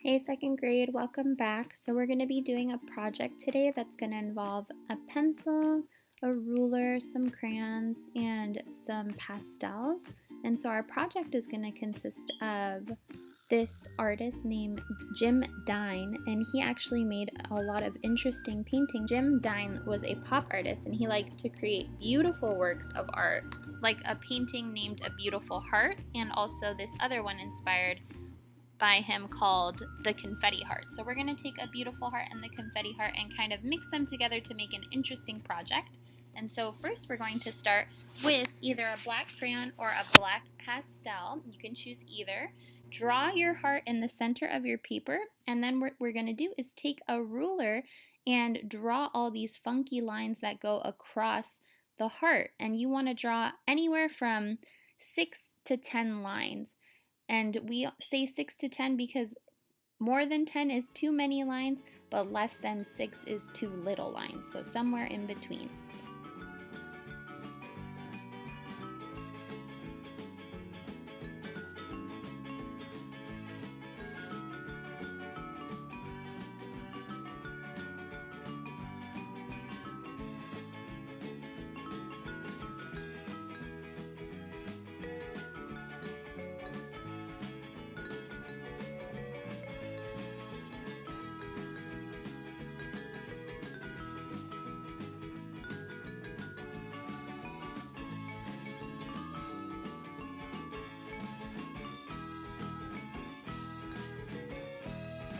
Hey, second grade, welcome back. So we're going to be doing a project today that's going to involve a pencil, a ruler, some crayons, and some pastels. And so our project is going to consist of this artist named Jim Dine, and he actually made a lot of interesting painting. Jim Dine was a pop artist, and he liked to create beautiful works of art, like a painting named A Beautiful Heart, and also this other one inspired by him called the confetti heart. So we're going to take a beautiful heart and the confetti heart and kind of mix them together to make an interesting project. And so first we're going to start with either a black crayon or a black pastel. You can choose either. Draw your heart in the center of your paper, and then what we're going to do is take a ruler and draw all these funky lines that go across the heart. And you want to draw anywhere from 6 to 10 lines. And we say 6 to 10 because more than 10 is too many lines, but less than 6 is too little lines. So somewhere in between.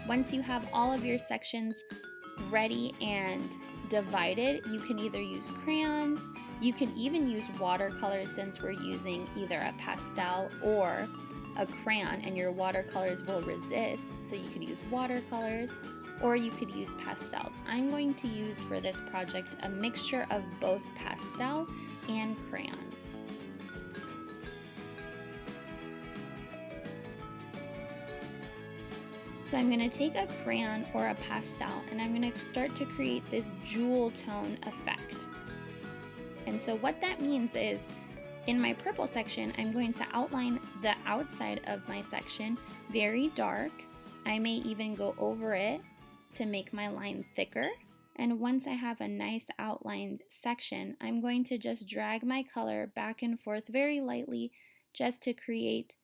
Once you have all of your sections ready and divided, you can either use crayons, you can even use watercolors since we're using either a pastel or a crayon, and your watercolors will resist, so you could use watercolors or you could use pastels. I'm going to use for this project a mixture of both pastel and crayons. So I'm going to take a crayon or a pastel and I'm going to start to create this jewel tone effect. And so what that means is, in my purple section, I'm going to outline the outside of my section very dark. I may even go over it to make my line thicker. And once I have a nice outlined section, I'm going to just drag my color back and forth very lightly just to create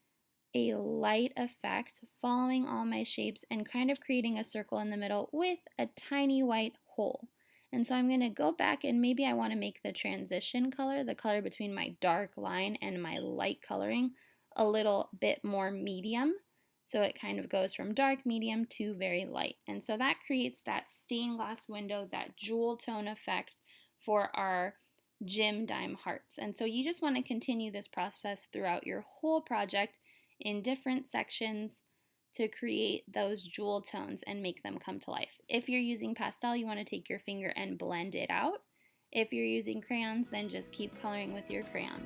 a light effect, following all my shapes and kind of creating a circle in the middle with a tiny white hole. And so I'm going to go back and maybe I want to make the transition color, the color between my dark line and my light coloring, a little bit more medium. So it kind of goes from dark, medium to very light. And so that creates that stained glass window, that jewel tone effect for our Jim Dime hearts. And so you just want to continue this process throughout your whole project in different sections to create those jewel tones and make them come to life. If you're using pastel, you want to take your finger and blend it out. If you're using crayons, then just keep coloring with your crayons.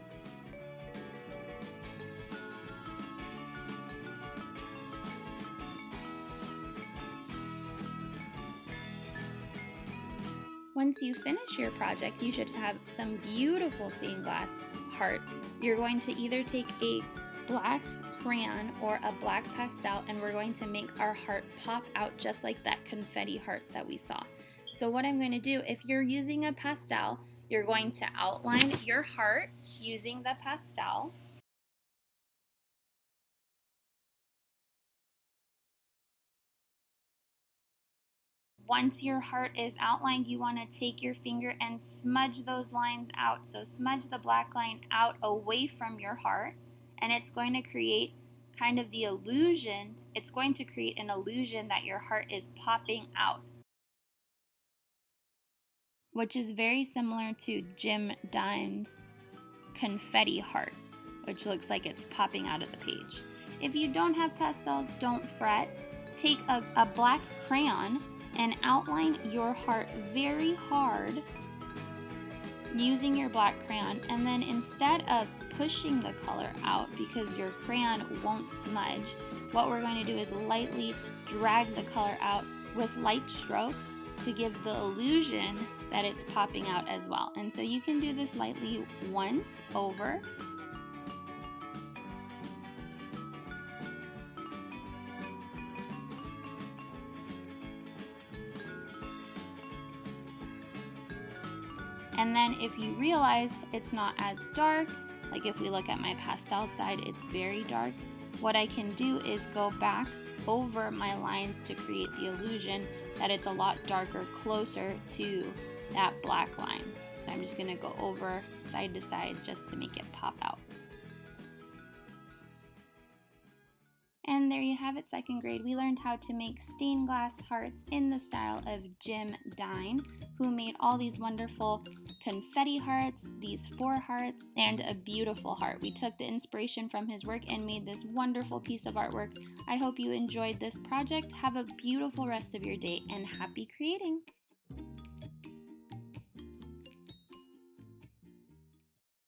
Once you finish your project, you should have some beautiful stained glass hearts. You're going to either take a black crayon or a black pastel, and we're going to make our heart pop out just like that confetti heart that we saw. So what I'm going to do, if you're using a pastel, you're going to outline your heart using the pastel. Once your heart is outlined, you want to take your finger and smudge those lines out. So smudge the black line out away from your heart, and it's going to create kind of the illusion, it's going to create an illusion that your heart is popping out, which is very similar to Jim Dine's confetti heart, which looks like it's popping out of the page. If you don't have pastels, don't fret. Take a black crayon and outline your heart very hard using your black crayon, and then instead of pushing the color out because your crayon won't smudge, what we're going to do is lightly drag the color out with light strokes to give the illusion that it's popping out as well. And so you can do this lightly once over. And then if you realize it's not as dark, like if we look at my pastel side, it's very dark, what I can do is go back over my lines to create the illusion that it's a lot darker closer to that black line. So I'm just going to go over side to side just to make it pop out. And there you have it, second grade. We learned how to make stained glass hearts in the style of Jim Dine, who made all these wonderful confetti hearts, these 4 hearts, and a beautiful heart. We took the inspiration from his work and made this wonderful piece of artwork. I hope you enjoyed this project. Have a beautiful rest of your day and happy creating!